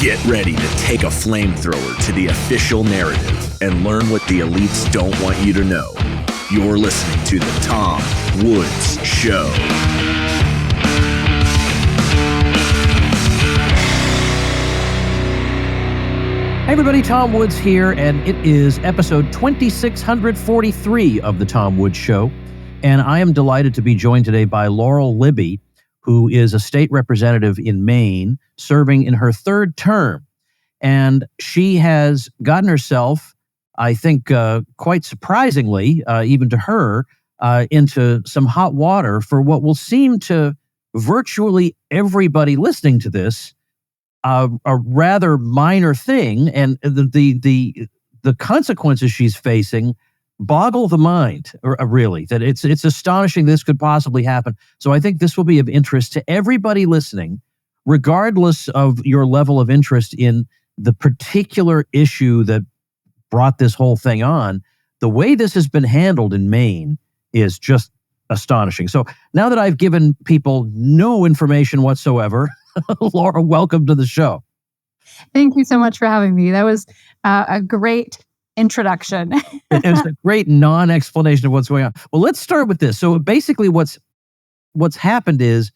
Get ready to take a flamethrower to the official narrative and learn what the elites don't want you to know. You're listening to The Tom Woods Show. Hey everybody, Tom Woods here, and it is episode 2643 of The Tom Woods Show. And I am delighted to be joined today by Laurel Libby, who is a state representative in Maine, serving in her third term. And she has gotten herself, I think quite surprisingly, even to her, into some hot water for what will seem to virtually everybody listening to this a rather minor thing. And the consequences she's facing boggle the mind, really, that it's astonishing this could possibly happen. So I think this will be of interest to everybody listening, regardless of your level of interest in the particular issue that brought this whole thing on. The way this has been handled in Maine is just astonishing. So now that I've given people no information whatsoever, Laura, welcome to the show. Thank you so much for having me. That was a great introduction. It was a great non-explanation of what's going on. Well, let's start with this. So basically what's happened is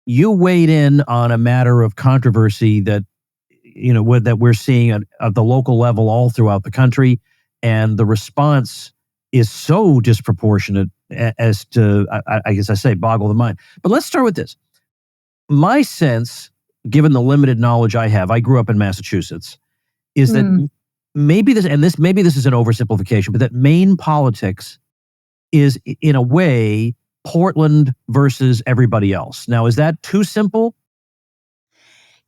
you weighed in on a matter of controversy that, you know, that we're seeing at the local level all throughout the country. And the response is so disproportionate as to, I guess I say, boggle the mind. But let's start with this. My sense, given the limited knowledge I have, I grew up in Massachusetts, is that maybe this is an oversimplification, but that Maine politics is, in a way, Portland versus everybody else. Now, is that too simple?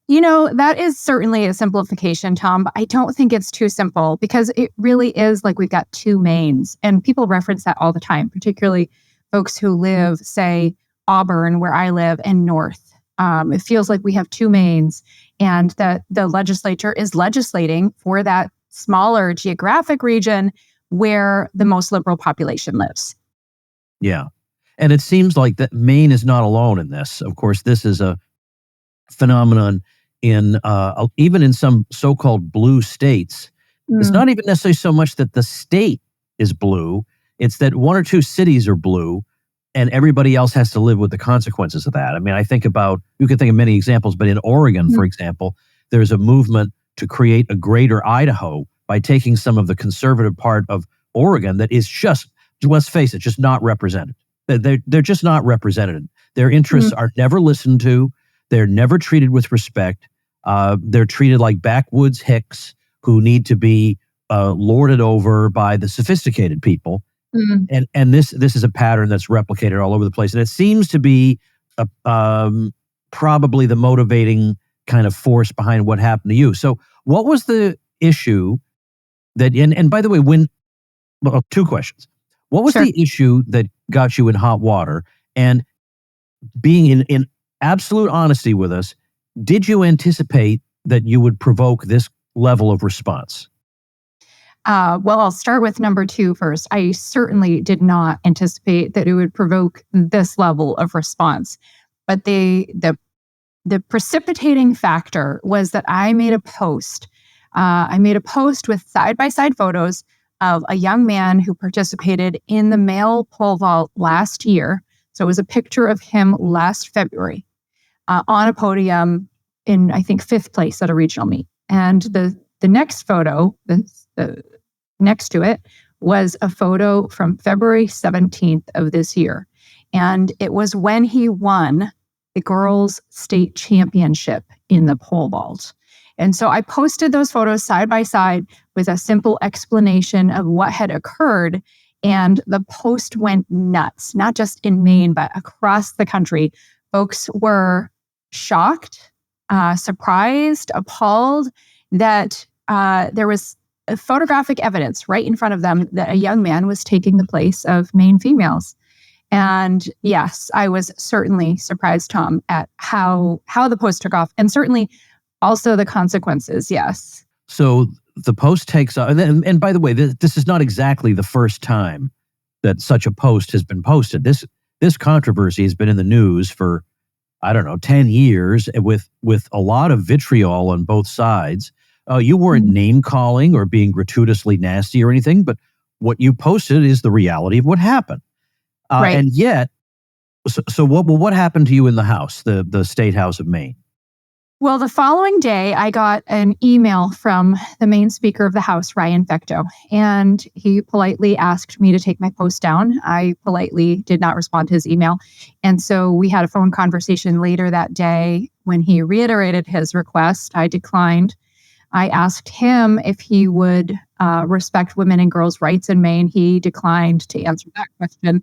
You know, that is certainly a simplification, Tom, but I don't think it's too simple because it really is like we've got two Maines, and people reference that all the time, particularly folks who live, say, Auburn, where I live, and North. It feels like we have two Maines, and that the legislature is legislating for that smaller geographic region where the most liberal population lives. Yeah. And it seems like that Maine is not alone in this. Of course, this is a phenomenon in even in some so-called blue states. It's not even necessarily so much that the state is blue. It's that one or two cities are blue and everybody else has to live with the consequences of that. I mean, you can think of many examples, but in Oregon, for example, there's a movement to create a greater Idaho by taking some of the conservative part of Oregon that is just, let's face it, just not represented. They're just not represented. Their interests are never listened to. They're never treated with respect. They're treated like backwoods hicks who need to be lorded over by the sophisticated people. And this is a pattern that's replicated all over the place. And it seems to be probably the motivating kind of force behind what happened to you. So what was the issue that, and by the way, two questions. What was the issue that got you in hot water? And being in absolute honesty with us, did you anticipate that you would provoke this level of response? Well, I'll start with number two first. I certainly did not anticipate that it would provoke this level of response. But the precipitating factor was that I made a post. I made a post with side-by-side photos of a young man who participated in the male pole vault last year. So it was a picture of him last February on a podium in, I think, 5th place at a regional meet. And the next photo, the next to it, was a photo from February 17th of this year. And it was when he won the girls' state championship in the pole vault. And so I posted those photos side by side with a simple explanation of what had occurred. And the post went nuts, not just in Maine, but across the country. Folks were shocked, surprised, appalled that there was photographic evidence right in front of them that a young man was taking the place of Maine females. And yes, I was certainly surprised, Tom, at how the post took off, and certainly also the consequences, yes. So the post takes off, and by the way, this is not exactly the first time that such a post has been posted. This controversy has been in the news for I don't know, 10 years with a lot of vitriol on both sides. You weren't name calling or being gratuitously nasty or anything, but what you posted is the reality of what happened. Right. And yet, so what happened to you in the House, the State House of Maine? Well, the following day, I got an email from the Maine Speaker of the House, Ryan Fecteau, and he politely asked me to take my post down. I politely did not respond to his email. And so we had a phone conversation later that day. When he reiterated his request, I declined. I asked him if he would respect women and girls' rights in Maine. He declined to answer that question.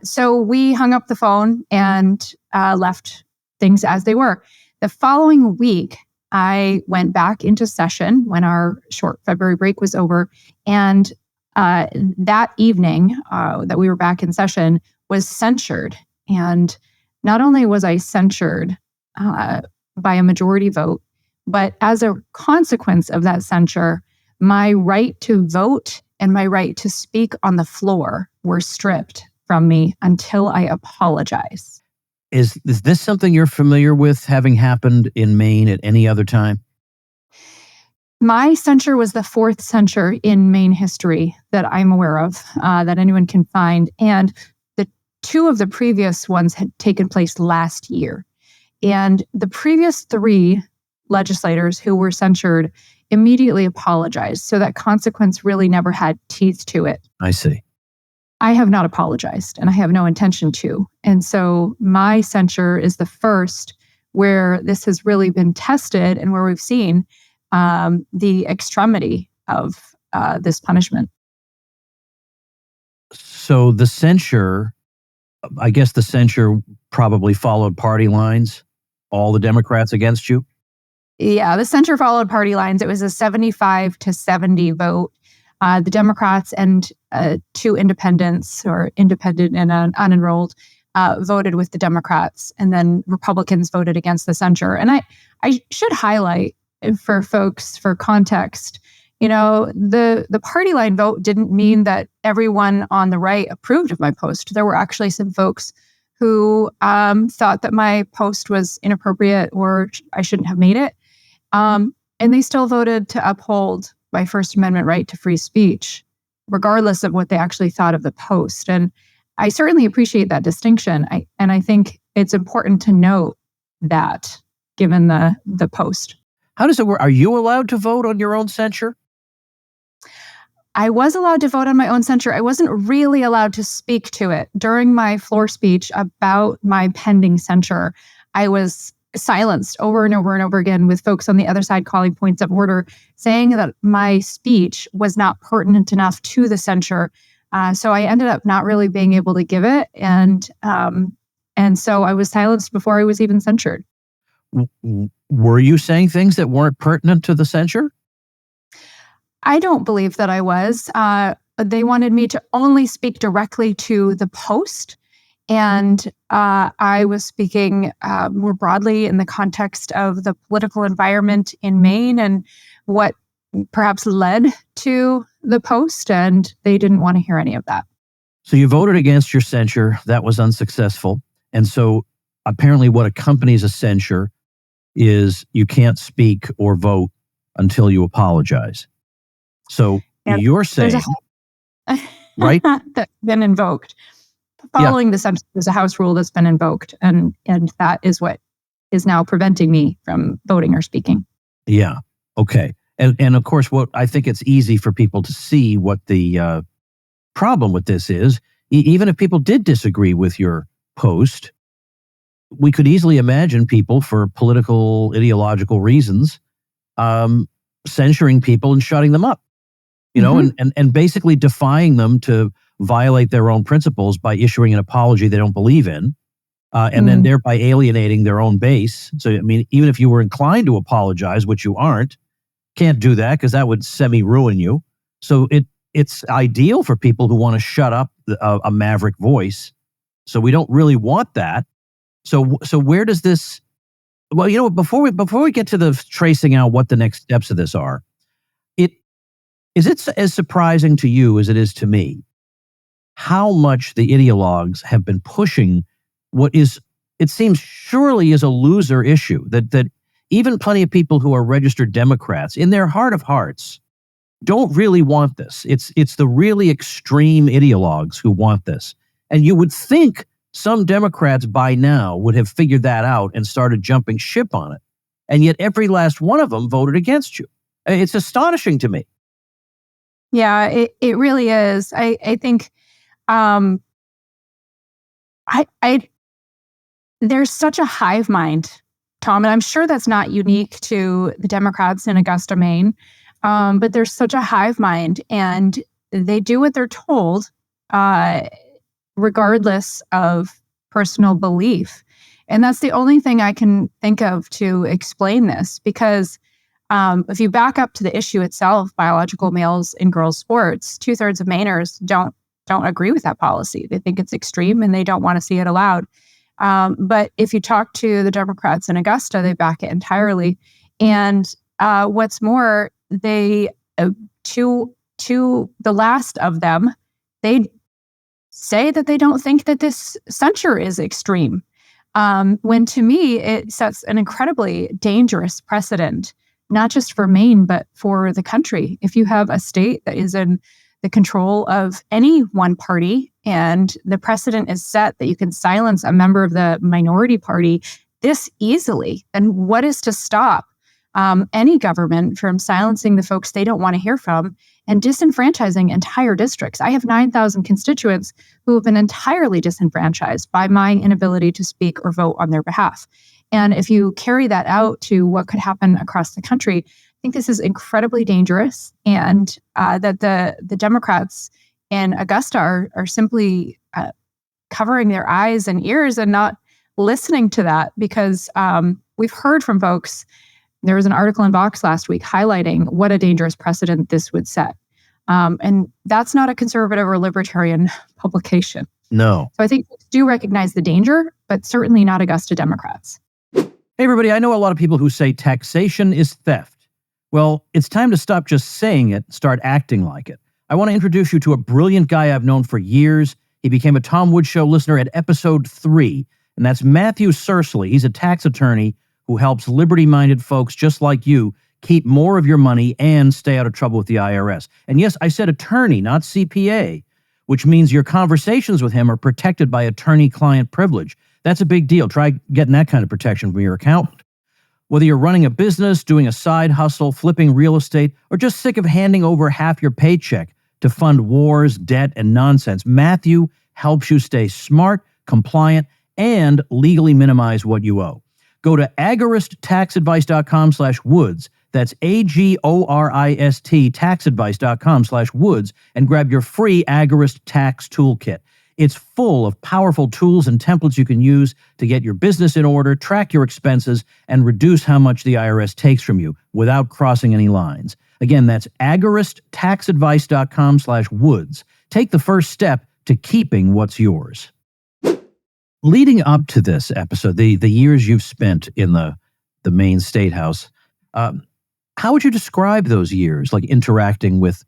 So we hung up the phone and left things as they were. The following week, I went back into session when our short February break was over. And that evening that we were back in session was censured. And not only was I censured by a majority vote, but as a consequence of that censure, my right to vote and my right to speak on the floor were stripped from me until I apologize. Is this something you're familiar with having happened in Maine at any other time? My censure was the fourth censure in Maine history that I'm aware of, that anyone can find. And the two of the previous ones had taken place last year. And the previous three legislators who were censured immediately apologized. So that consequence really never had teeth to it. I see. I have not apologized, and I have no intention to. And so my censure is the first where this has really been tested and where we've seen the extremity of this punishment. So the censure, I guess the censure probably followed party lines, all the Democrats against you? Yeah, the censure followed party lines. It was a 75 to 70 vote. The Democrats and two independents, or independent and unenrolled, voted with the Democrats, and then Republicans voted against the censure. And I should highlight for folks, for context, the party line vote didn't mean that everyone on the right approved of my post. There were actually some folks who thought that my post was inappropriate or I shouldn't have made it. And they still voted to uphold my First Amendment right to free speech, regardless of what they actually thought of the post. And I certainly appreciate that distinction. I think it's important to note that, given the post. How does it work? Are you allowed to vote on your own censure? I was allowed to vote on my own censure. I wasn't really allowed to speak to it. During my floor speech about my pending censure, I was silenced over and over and over again, with folks on the other side calling points of order, saying that my speech was not pertinent enough to the censure. So I ended up not really being able to give it. And so I was silenced before I was even censured. Were you saying things that weren't pertinent to the censure? I don't believe that I was. They wanted me to only speak directly to the post. And I was speaking more broadly in the context of the political environment in Maine and what perhaps led to the post. And they didn't want to hear any of that. So you voted against your censure. That was unsuccessful. And so apparently what accompanies a censure is you can't speak or vote until you apologize. So you're saying, right? That's been invoked. Following the censure is a House rule that's been invoked, and that is what is now preventing me from voting or speaking. Yeah. Okay. And of course, what I think it's easy for people to see what the problem with this is. Even if people did disagree with your post, we could easily imagine people, for political, ideological reasons, censuring people and shutting them up, and basically defying them to violate their own principles by issuing an apology they don't believe in, and then thereby alienating their own base. So, I mean, even if you were inclined to apologize, which you aren't, can't do that because that would semi-ruin you. So it's ideal for people who want to shut up a maverick voice. So we don't really want that. So where does this? Well, before we get to the tracing out what the next steps of this are, is it as surprising to you as it is to me how much the ideologues have been pushing what is it seems surely is a loser issue, that even plenty of people who are registered Democrats, in their heart of hearts, don't really want this. It's the really extreme ideologues who want this. And you would think some Democrats by now would have figured that out and started jumping ship on it. And yet every last one of them voted against you. It's astonishing to me. Yeah, it really is. I think there's such a hive mind, Tom, and I'm sure that's not unique to the Democrats in Augusta, Maine, but there's such a hive mind, and they do what they're told, regardless of personal belief. And that's the only thing I can think of to explain this, because if you back up to the issue itself, biological males in girls' sports, 2/3 of Mainers don't agree with that policy. They think it's extreme and they don't want to see it allowed. But if you talk to the Democrats in Augusta, they back it entirely. And what's more, they to the last of them, they say that they don't think that this censure is extreme. When to me, it sets an incredibly dangerous precedent, not just for Maine, but for the country. If you have a state that is in the control of any one party and the precedent is set that you can silence a member of the minority party this easily, then what is to stop any government from silencing the folks they don't want to hear from and disenfranchising entire districts? I have 9,000 constituents who have been entirely disenfranchised by my inability to speak or vote on their behalf. And if you carry that out to what could happen across the country, I think this is incredibly dangerous, and that the Democrats in Augusta are simply covering their eyes and ears and not listening to that, because we've heard from folks. There was an article in Vox last week highlighting what a dangerous precedent this would set. And that's not a conservative or libertarian publication. No. So I think we do recognize the danger, but certainly not Augusta Democrats. Hey, everybody, I know a lot of people who say taxation is theft. Well, it's time to stop just saying it, start acting like it. I want to introduce you to a brilliant guy I've known for years. He became a Tom Woods Show listener at episode 3, and that's Matthew Sercely. He's a tax attorney who helps liberty-minded folks just like you keep more of your money and stay out of trouble with the IRS. And yes, I said attorney, not CPA, which means your conversations with him are protected by attorney-client privilege. That's a big deal. Try getting that kind of protection from your accountant. Whether you're running a business, doing a side hustle, flipping real estate, or just sick of handing over half your paycheck to fund wars, debt, and nonsense, Matthew helps you stay smart, compliant, and legally minimize what you owe. Go to agoristtaxadvice.com/woods. That's AGORIST taxadvice.com/woods and grab your free Agorist Tax Toolkit. It's full of powerful tools and templates you can use to get your business in order, track your expenses, and reduce how much the IRS takes from you without crossing any lines. Again, that's agoristtaxadvice.com/woods. Take the first step to keeping what's yours. Leading up to this episode, the years you've spent in the Maine State House, how would you describe those years, like interacting with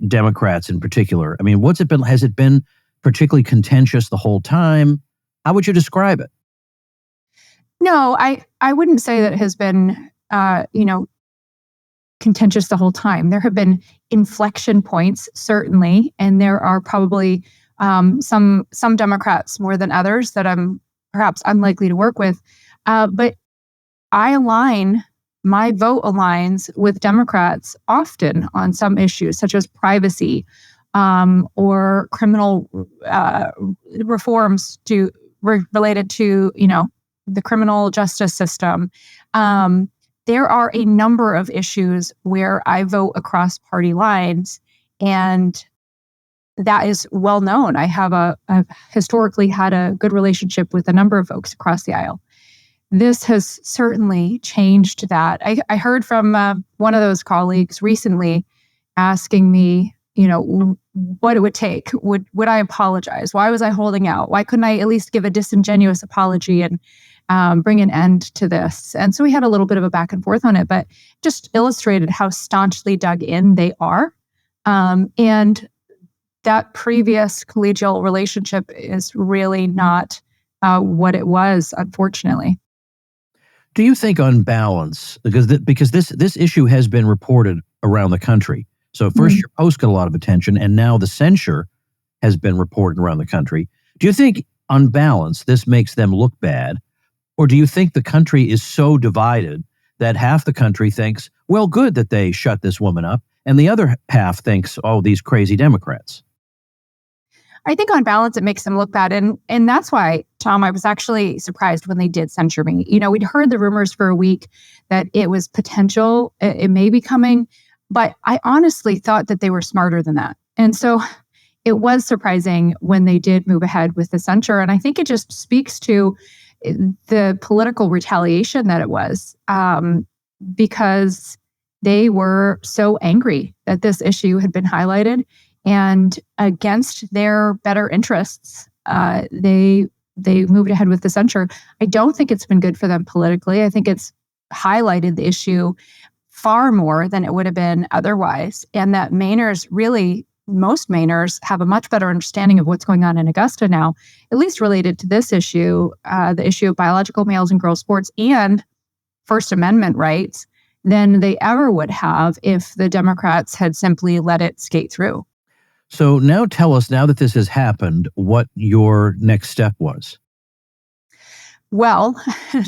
Democrats in particular? I mean, what's it been? Has it been particularly contentious the whole time? How would you describe it? No, I wouldn't say that it has been, contentious the whole time. There have been inflection points, certainly, and there are probably some Democrats more than others that I'm perhaps unlikely to work with. But my vote aligns with Democrats often on some issues, such as privacy, or criminal reforms related to, the criminal justice system. There are a number of issues where I vote across party lines, and that is well known. I've historically had a good relationship with a number of folks across the aisle. This has certainly changed that. I heard from one of those colleagues recently asking me, what it would take. Would I apologize? Why was I holding out? Why couldn't I at least give a disingenuous apology and bring an end to this? And so we had a little bit of a back and forth on it, but just illustrated how staunchly dug in they are. And that previous collegial relationship is really not what it was, unfortunately. Do you think, on balance, because this issue has been reported around the country. So first your post got a lot of attention, and now the censure has been reported around the country. Do you think, on balance, this makes them look bad? Or do you think the country is so divided that half the country thinks, well, good that they shut this woman up, and the other half thinks, oh, these crazy Democrats? I think on balance, it makes them look bad. And that's why, Tom, I was actually surprised when they did censure me. We'd heard the rumors for a week that it was potential, it may be coming, but I honestly thought that they were smarter than that. And so it was surprising when they did move ahead with the censure. And I think it just speaks to the political retaliation that it was, because they were so angry that this issue had been highlighted. And against their better interests, they moved ahead with the censure. I don't think it's been good for them politically. I think it's highlighted the issue far more than it would have been otherwise. And that Mainers, really, most Mainers, have a much better understanding of what's going on in Augusta now, at least related to this issue, the issue of biological males in girls' sports and First Amendment rights, than they ever would have if the Democrats had simply let it skate through. So now tell us, now that this has happened, what your next step was. Well,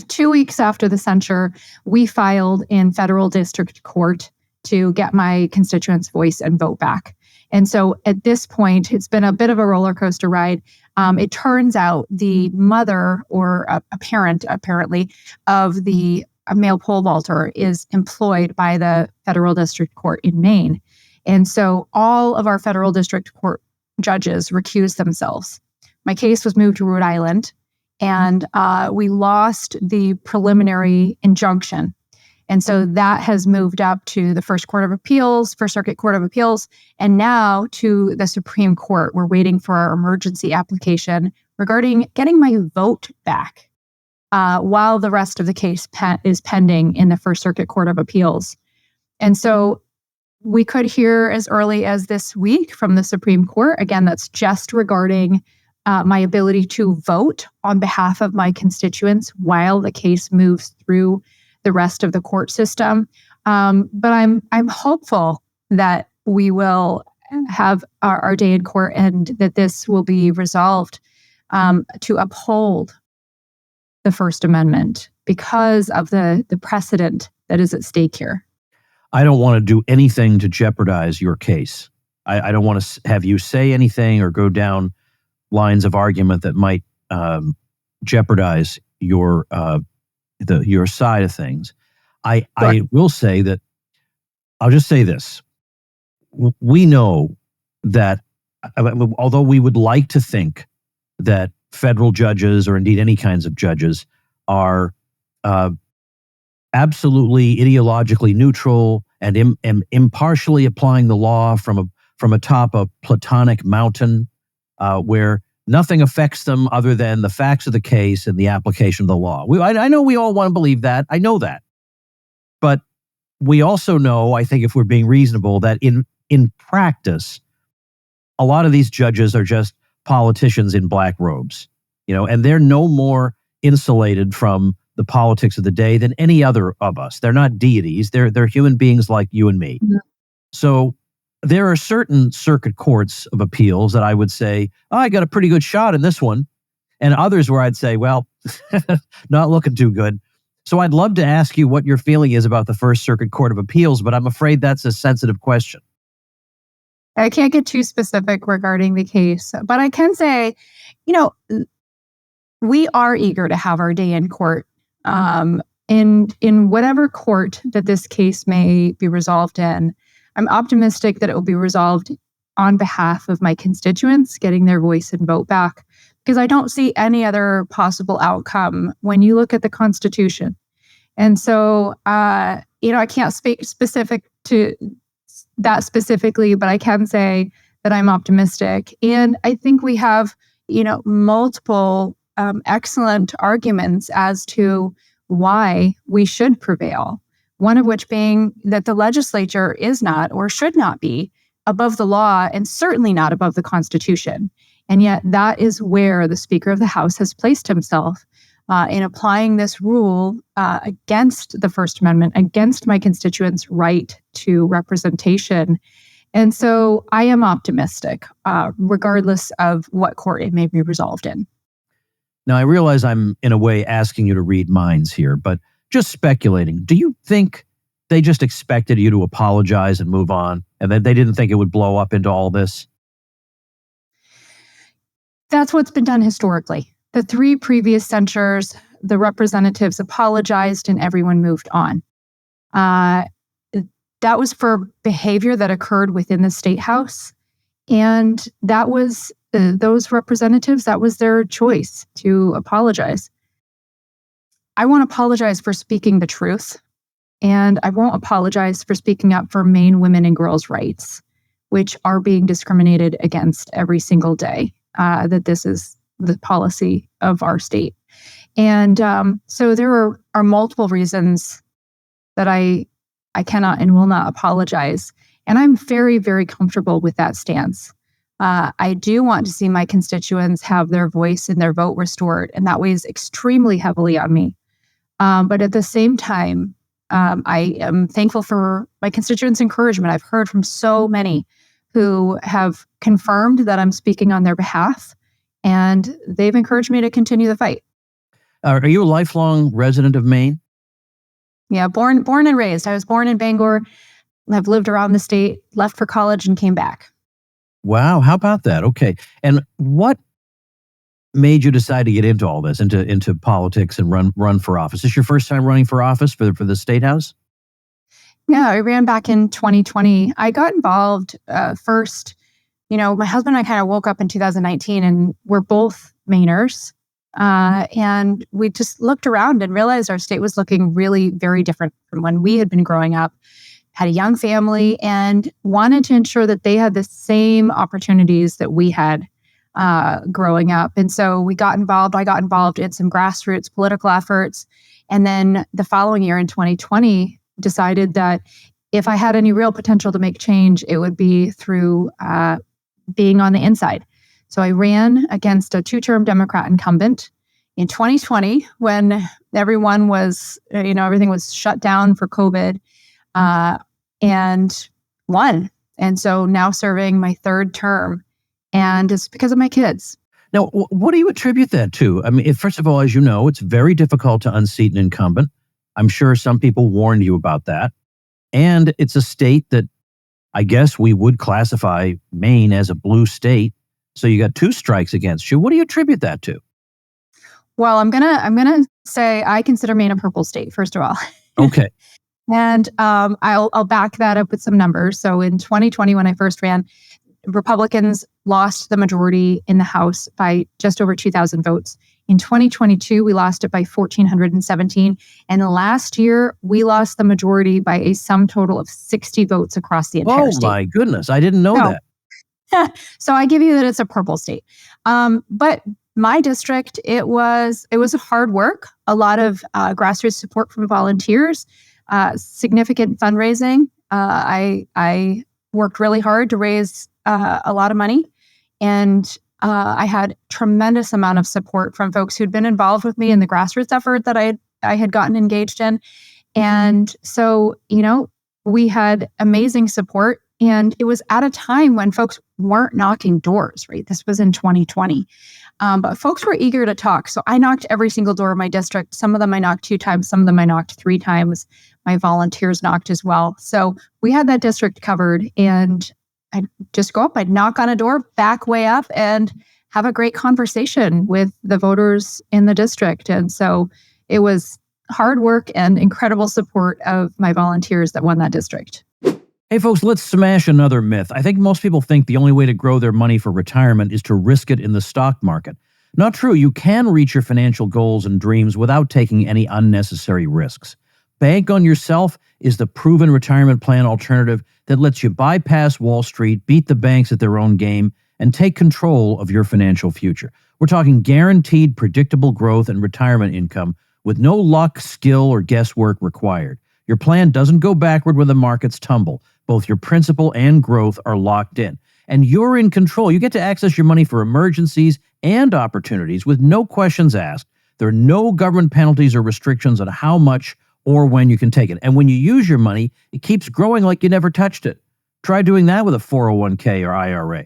2 weeks after the censure, we filed in federal district court to get my constituents' voice and vote back. And so at this point, it's been a bit of a roller coaster ride. It turns out the mother, or a parent, apparently, of the male pole vaulter is employed by the federal district court in Maine. And so all of our federal district court judges recused themselves. My case was moved to Rhode Island, and we lost the preliminary injunction. And so that has moved up to the First Circuit Court of Appeals, and now to the Supreme Court. We're waiting for our emergency application regarding getting my vote back while the rest of the case is pending in the First Circuit Court of Appeals. And so we could hear as early as this week from the Supreme Court. Again, that's just regarding my ability to vote on behalf of my constituents while the case moves through the rest of the court system. But I'm hopeful that we will have our day in court and that this will be resolved to uphold the First Amendment because of the precedent that is at stake here. I don't want to do anything to jeopardize your case. I don't want to have you say anything or go down lines of argument that might jeopardize your side of things. I will say that, I'll just say this. We know that, although we would like to think that federal judges, or indeed any kinds of judges, are absolutely ideologically neutral and impartially applying the law from atop a Platonic mountain where nothing affects them other than the facts of the case and the application of the law. I know we all want to believe that. I know that. But we also know, I think if we're being reasonable, that in practice, a lot of these judges are just politicians in black robes, and they're no more insulated from the politics of the day than any other of us. They're not deities. They're human beings like you and me. Mm-hmm. So there are certain circuit courts of appeals that I would say, I got a pretty good shot in this one. And others where I'd say, well, not looking too good. So I'd love to ask you what your feeling is about the First Circuit Court of Appeals, but I'm afraid that's a sensitive question. I can't get too specific regarding the case, but I can say, we are eager to have our day in court. In whatever court that this case may be resolved in, I'm optimistic that it will be resolved on behalf of my constituents, getting their voice and vote back, because I don't see any other possible outcome when you look at the Constitution. And so, I can't speak specific to that specifically, but I can say that I'm optimistic. And I think we have, multiple excellent arguments as to why we should prevail. One of which being that the legislature is not or should not be above the law, and certainly not above the Constitution. And yet that is where the Speaker of the House has placed himself in applying this rule against the First Amendment, against my constituents' right to representation. And so I am optimistic, regardless of what court it may be resolved in. Now, I realize I'm, in a way, asking you to read minds here, but just speculating, do you think they just expected you to apologize and move on, and that they didn't think it would blow up into all this? That's what's been done historically. The 3 previous censures, the representatives apologized and everyone moved on. That was for behavior that occurred within the State House. And that was those representatives, that was their choice to apologize. I won't apologize for speaking the truth. And I won't apologize for speaking up for Maine women and girls' rights, which are being discriminated against every single day. That this is the policy of our state. And so there are multiple reasons that I cannot and will not apologize. And I'm very, very comfortable with that stance. I do want to see my constituents have their voice and their vote restored, and that weighs extremely heavily on me. But at the same time, I am thankful for my constituents' encouragement. I've heard from so many who have confirmed that I'm speaking on their behalf, and they've encouraged me to continue the fight. Are you a lifelong resident of Maine? Yeah, born and raised. I was born in Bangor. I've lived around the state, left for college, and came back. Wow, how about that? Okay. And what made you decide to get into all this, into politics and run for office? Is this your first time running for office for the State House? Yeah, I ran back in 2020. I got involved first. My husband and I kind of woke up in 2019, and we're both Mainers. And we just looked around and realized our state was looking really very different from when we had been growing up, had a young family, and wanted to ensure that they had the same opportunities that we had growing up. And so we got involved. I got involved in some grassroots political efforts. And then the following year in 2020, decided that if I had any real potential to make change, it would be through being on the inside. So I ran against a 2-term Democrat incumbent in 2020 when everyone was, everything was shut down for COVID, and won. And so now serving my 3rd term, and it's because of my kids. Now, what do you attribute that to? I mean, first of all, as you know, it's very difficult to unseat an incumbent. I'm sure some people warned you about that. And it's a state that I guess we would classify Maine as a blue state. So you got 2 strikes against you. What do you attribute that to? Well, I'm gonna say I consider Maine a purple state, first of all. Okay. And I'll back that up with some numbers. So in 2020, when I first ran, Republicans lost the majority in the House by just over 2,000 votes. In 2022, we lost it by 1,417. And last year, we lost the majority by a sum total of 60 votes across the entire state. Oh, my goodness. I didn't know that. So I give you that it's a purple state. But my district, it was hard work, a lot of grassroots support from volunteers, significant fundraising. I worked really hard to raise a lot of money, and I had tremendous amount of support from folks who'd been involved with me in the grassroots effort that I had gotten engaged in. And so, we had amazing support, and it was at a time when folks weren't knocking doors, right? This was in 2020. But folks were eager to talk. So I knocked every single door in my district. Some of them I knocked 2 times. Some of them I knocked 3 times. My volunteers knocked as well. So we had that district covered, and I'd just go up, I'd knock on a door, back way up, and have a great conversation with the voters in the district. And so it was hard work and incredible support of my volunteers that won that district. Hey, folks, let's smash another myth. I think most people think the only way to grow their money for retirement is to risk it in the stock market. Not true. You can reach your financial goals and dreams without taking any unnecessary risks. Bank on Yourself is the proven retirement plan alternative that lets you bypass Wall Street, beat the banks at their own game, and take control of your financial future. We're talking guaranteed, predictable growth and retirement income with no luck, skill, or guesswork required. Your plan doesn't go backward when the markets tumble. Both your principal and growth are locked in. And you're in control. You get to access your money for emergencies and opportunities with no questions asked. There are no government penalties or restrictions on how much or when you can take it. And when you use your money, it keeps growing like you never touched it. Try doing that with a 401k or IRA.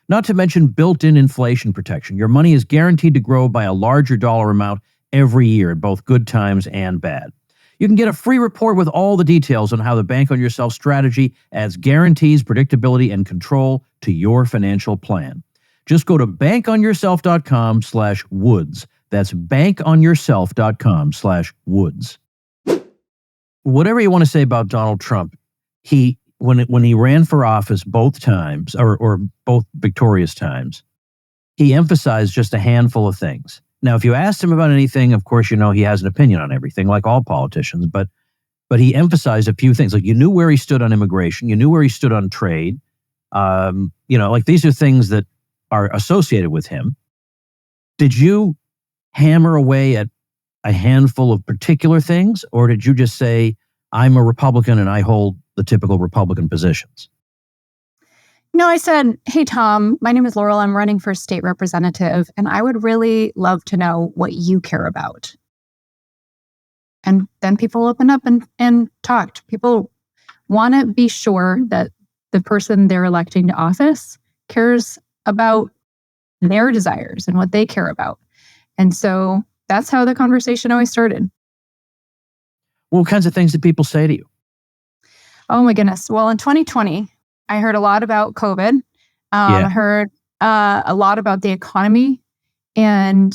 Not to mention built-in inflation protection. Your money is guaranteed to grow by a larger dollar amount every year in both good times and bad. You can get a free report with all the details on how the Bank on Yourself strategy adds guarantees, predictability, and control to your financial plan. Just go to bankonyourself.com/woods. That's bankonyourself.com/woods. Whatever you want to say about Donald Trump, when he ran for office both times, or both victorious times, he emphasized just a handful of things. Now, if you asked him about anything, of course, he has an opinion on everything, like all politicians, but he emphasized a few things. Like, you knew where he stood on immigration, you knew where he stood on trade. Like, these are things that are associated with him. Did you hammer away at a handful of particular things, or did you just say, I'm a Republican and I hold the typical Republican positions? No, I said, hey, Tom, my name is Laurel. I'm running for state representative, and I would really love to know what you care about. And then people opened up and talked. People want to be sure that the person they're electing to office cares about their desires and what they care about. And so that's how the conversation always started. What kinds of things did people say to you? Oh, my goodness. Well, in 2020, I heard a lot about COVID. I heard a lot about the economy. And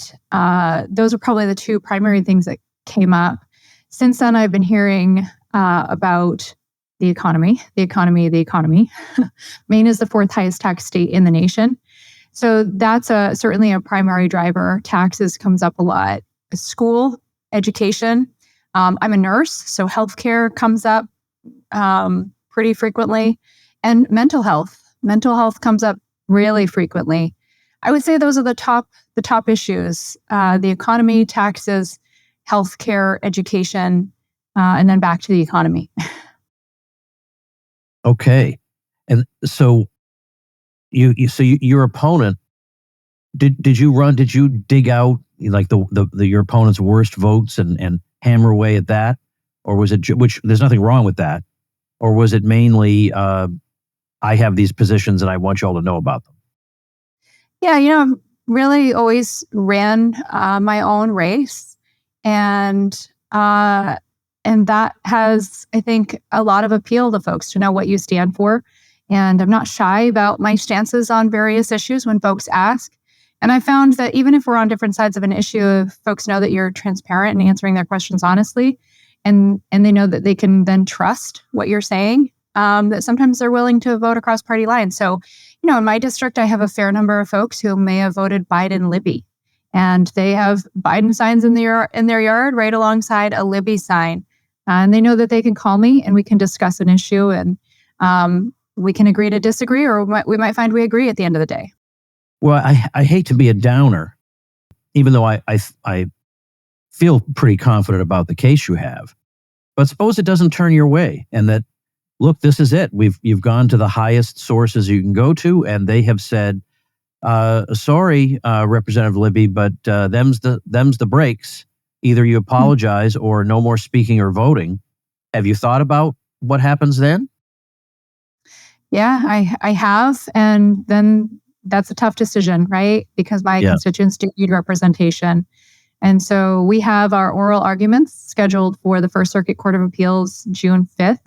those are probably the two primary things that came up. Since then, I've been hearing about the economy. Maine is the fourth highest tax state in the nation. So that's certainly a primary driver. Taxes comes up a lot. School, education. I'm a nurse, so healthcare comes up pretty frequently. And mental health. Mental health comes up really frequently. I would say those are the top issues: the economy, taxes, healthcare, education, and then back to the economy. Okay, and so your opponent, did you dig out like your opponent's worst votes and hammer away at that, or was it, which there's nothing wrong with that, or was it mainly I have these positions and I want you all to know about them? Yeah, I've really always ran my own race, and that has, I think, a lot of appeal to folks to know what you stand for. And I'm not shy about my stances on various issues when folks ask. And I found that even if we're on different sides of an issue, if folks know that you're transparent and answering their questions honestly, and they know that they can then trust what you're saying, that sometimes they're willing to vote across party lines. So, in my district, I have a fair number of folks who may have voted Biden Libby, and they have Biden signs in their yard right alongside a Libby sign. And they know that they can call me and we can discuss an issue, and we can agree to disagree, or we might find we agree at the end of the day. Well, I hate to be a downer, even though I feel pretty confident about the case you have. But suppose it doesn't turn your way, and that, look, this is it. You've gone to the highest sources you can go to, and they have said, sorry, Representative Libby, but them's the breaks. Either you apologize or no more speaking or voting. Have you thought about what happens then? Yeah, I have. And then that's a tough decision, right? Because my constituents do need representation. And so we have our oral arguments scheduled for the First Circuit Court of Appeals, June 5th.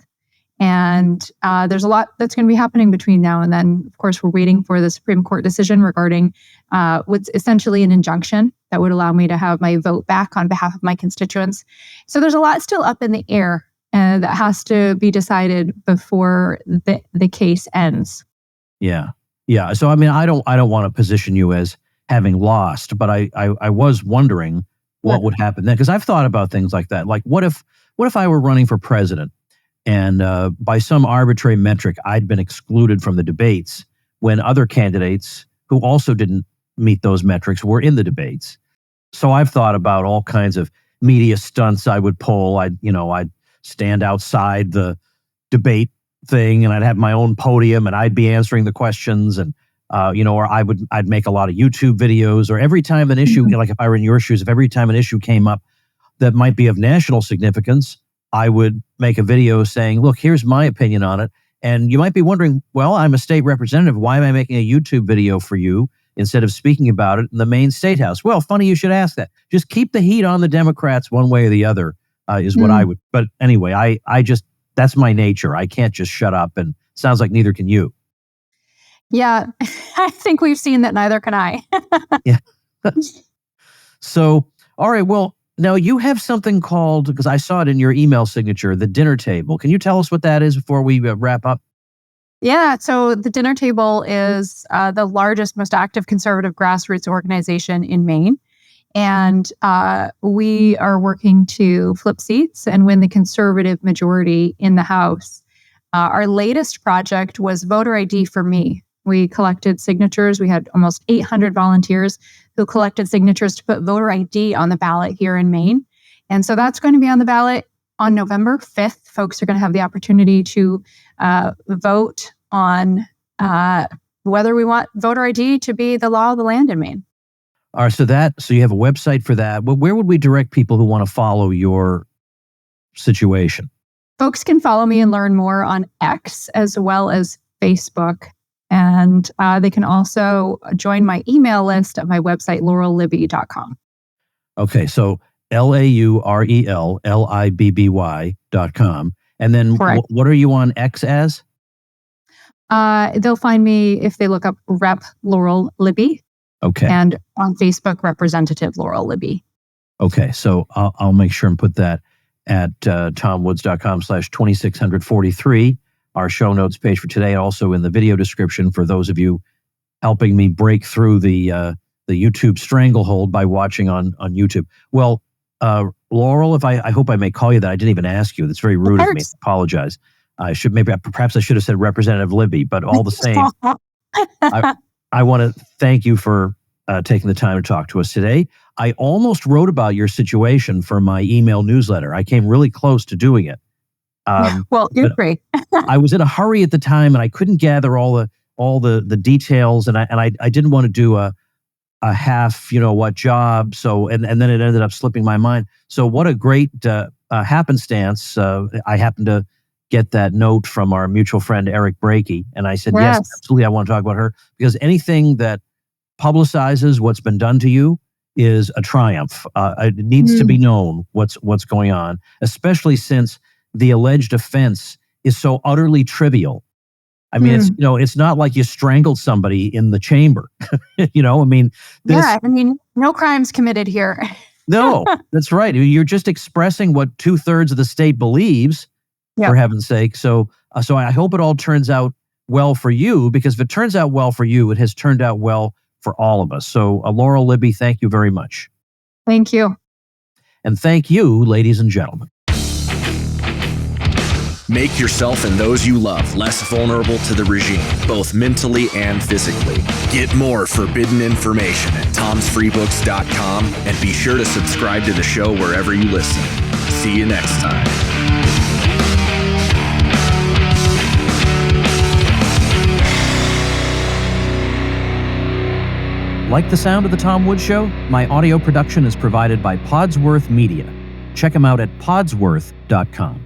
And there's a lot that's going to be happening between now and then. Of course, we're waiting for the Supreme Court decision regarding what's essentially an injunction that would allow me to have my vote back on behalf of my constituents. So there's a lot still up in the air that has to be decided before the case ends. Yeah. So, I mean, I don't want to position you as having lost, but I was wondering what would happen then, because I've thought about things like that. Like, what if I were running for president, and by some arbitrary metric, I'd been excluded from the debates when other candidates who also didn't meet those metrics were in the debates. So I've thought about all kinds of media stunts I would pull. I'd stand outside the debate thing, and I'd have my own podium, and I'd be answering the questions, and or I'd make a lot of YouTube videos, or every time an issue, like if I were in your shoes, if every time an issue came up that might be of national significance, I would make a video saying, look, here's my opinion on it. And you might be wondering, well, I'm a state representative. Why am I making a YouTube video for you instead of speaking about it in the Maine State House? Well, funny you should ask that. Just keep the heat on the Democrats one way or the other is what I would. But anyway, I just, that's my nature. I can't just shut up, and sounds like neither can you. Yeah, I think we've seen that neither can I. Yeah. So, all right, well, now you have something called, because I saw it in your email signature, the dinner table. Can you tell us what that is before we wrap up? Yeah, so the dinner table is the largest, most active conservative grassroots organization in Maine. And we are working to flip seats and win the conservative majority in the House. Our latest project was voter ID for me. We collected signatures. We had almost 800 volunteers who collected signatures to put voter ID on the ballot here in Maine. And so that's going to be on the ballot on November 5th. Folks are going to have the opportunity to vote on whether we want voter ID to be the law of the land in Maine. All right, so you have a website for that. Well, where would we direct people who want to follow your situation? Folks can follow me and learn more on X as well as Facebook. And they can also join my email list at my website, laurellibby.com. Okay, so LaurelLibby.com. And then what are you on X as? They'll find me if they look up Rep Laurel Libby. Okay. And on Facebook, Representative Laurel Libby. Okay, so I'll make sure and put that at tomwoods.com/2643. Our show notes page for today, also in the video description for those of you helping me break through the YouTube stranglehold by watching on YouTube. Well, Laurel, I hope I may call you that. I didn't even ask you. That's very rude of me. I apologize. Perhaps I should have said Representative Libby, but all the same, I want to thank you for taking the time to talk to us today. I almost wrote about your situation for my email newsletter. I came really close to doing it. Well, you're great. I was in a hurry at the time, and I couldn't gather all the details, and I didn't want to do a half job. So and then it ended up slipping my mind. So what a great happenstance! I happened to get that note from our mutual friend Eric Brakey, and I said, yes, absolutely, I want to talk about her, because anything that publicizes what's been done to you is a triumph. It needs to be known what's going on, especially since the alleged offense is so utterly trivial. I mean, it's not like you strangled somebody in the chamber. No crimes committed here. No, that's right. You're just expressing what 2/3 of the state believes, for heaven's sake. So I hope it all turns out well for you, because if it turns out well for you, it has turned out well for all of us. So Laurel Libby, thank you very much. Thank you. And thank you, ladies and gentlemen. Make yourself and those you love less vulnerable to the regime, both mentally and physically. Get more forbidden information at tomsfreebooks.com, and be sure to subscribe to the show wherever you listen. See you next time. Like the sound of The Tom Woods Show? My audio production is provided by Podsworth Media. Check them out at podsworth.com.